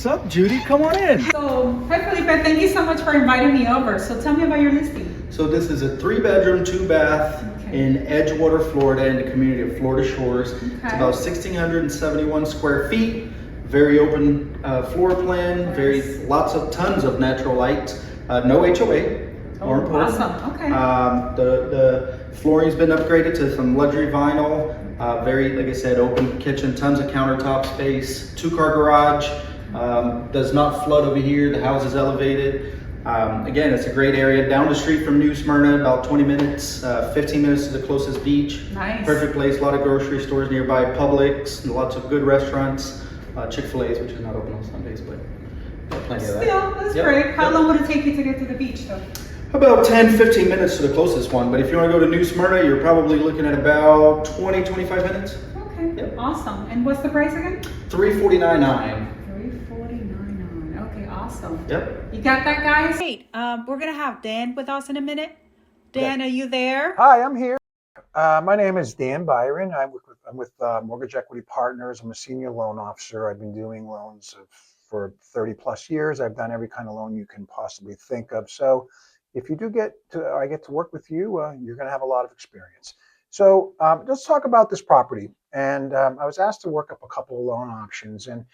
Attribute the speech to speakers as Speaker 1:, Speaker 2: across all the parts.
Speaker 1: What's up, Judy? Come on in.
Speaker 2: So, hi Felipe, thank you so much for inviting me over. So tell me about your listing.
Speaker 1: So this is a 3-bedroom, 2-bath in Edgewater, Florida, in the community of Florida Shores. It's about 1,671 square feet. Very open floor plan. Tons of natural light. No HOA. More important.
Speaker 2: Awesome. Okay.
Speaker 1: The flooring's been upgraded to some luxury vinyl. Like I said, open kitchen, tons of countertop space, 2-car garage. Does not flood over here. The house is elevated. Again, it's a great area. Down the street from New Smyrna, about 20 minutes, 15 minutes to the closest beach.
Speaker 2: Nice.
Speaker 1: Perfect place. A lot of grocery stores nearby, Publix, lots of good restaurants. Chick-fil-A's, which is not open on Sundays, but plenty of that.
Speaker 2: Still, that's great. How long would it take you to get to the beach, though?
Speaker 1: About 10-15 minutes to the closest one, but if you want to go to New Smyrna, you're probably looking at about 20-25 minutes.
Speaker 2: Okay, awesome. And what's the price again?
Speaker 1: $349,900.
Speaker 2: $349,900. Okay, awesome.
Speaker 1: Yep.
Speaker 2: You got that, guys? Great. We're gonna have Dan with us in a minute. Dan, are you there?
Speaker 3: Hi, I'm here. My name is Dan Byron. I'm with Mortgage Equity Partners. I'm a senior loan officer. I've been doing loans for 30 plus years. I've done every kind of loan you can possibly think of. So if you do I get to work with you, you're going to have a lot of experience. So let's talk about this property. And I was asked to work up a couple of loan options, and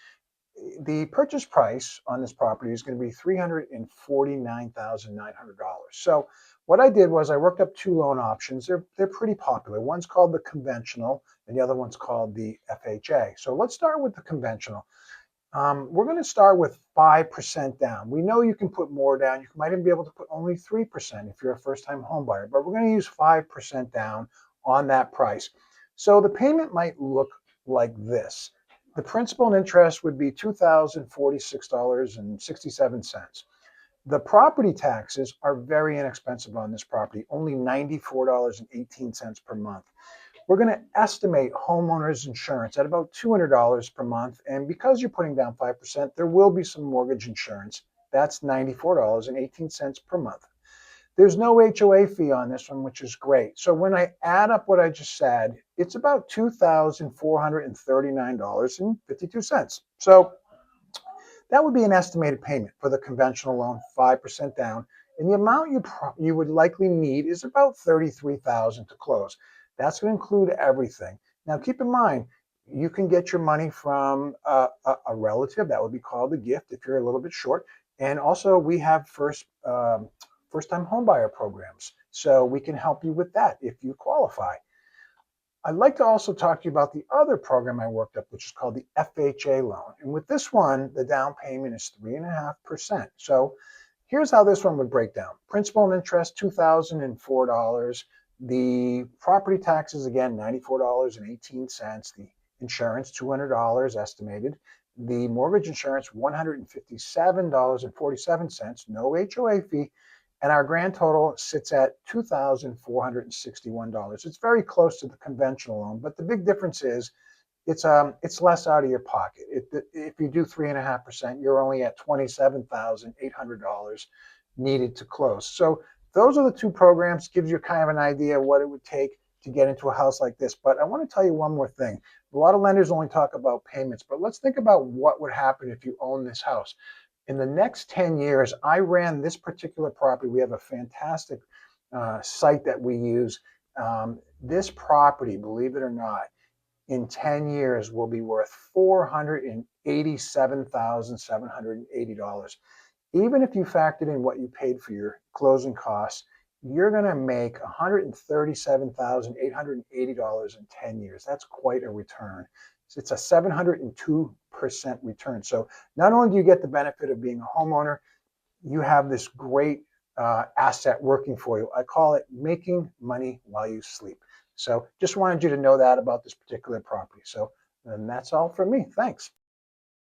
Speaker 3: the purchase price on this property is going to be $349,900. So what I did was I worked up 2 loan options. They're pretty popular. One's called the conventional, and the other one's called the FHA. So let's start with the conventional. We're going to start with 5% down. We know you can put more down. You might even be able to put only 3% if you're a first-time home buyer, but we're going to use 5% down on that price. So the payment might look like this. The principal and interest would be $2,046.67. The property taxes are very inexpensive on this property, only $94.18 per month. We're going to estimate homeowners insurance at about $200 per month. And because you're putting down 5%, there will be some mortgage insurance. That's $94.18 per month. There's no HOA fee on this one, which is great. So when I add up what I just said, it's about $2,439.52. So that would be an estimated payment for the conventional loan, 5% down. And the amount you would likely need is about $33,000 to close. That's going to include everything. Now, keep in mind, you can get your money from a relative. That would be called a gift if you're a little bit short. And also, we have first-time homebuyer programs. So we can help you with that if you qualify. I'd like to also talk to you about the other program I worked up, which is called the FHA loan. And with this one, the down payment is 3.5%. So here's how this one would break down. Principal and interest, $2,004. The property taxes, again, $94.18. The insurance, $200 estimated. The mortgage insurance, $157.47, no HOA fee. And our grand total sits at $2,461. It's very close to the conventional loan, but the big difference is it's less out of your pocket. If you do 3.5%, you're only at $27,800 needed to close. So those are the 2 programs. Gives you kind of an idea of what it would take to get into a house like this. But I want to tell you one more thing. A lot of lenders only talk about payments, but let's think about what would happen if you own this house. In the next 10 years, I ran this particular property. We have a fantastic site that we use. This property, believe it or not, in 10 years will be worth $487,780. Even if you factored in what you paid for your closing costs, you're going to make $137,880 in 10 years. That's quite a return. It's a 702% return. So not only do you get the benefit of being a homeowner, you have this great asset working for you. I call it making money while you sleep. So just wanted you to know that about this particular property. So and that's all from me. Thanks.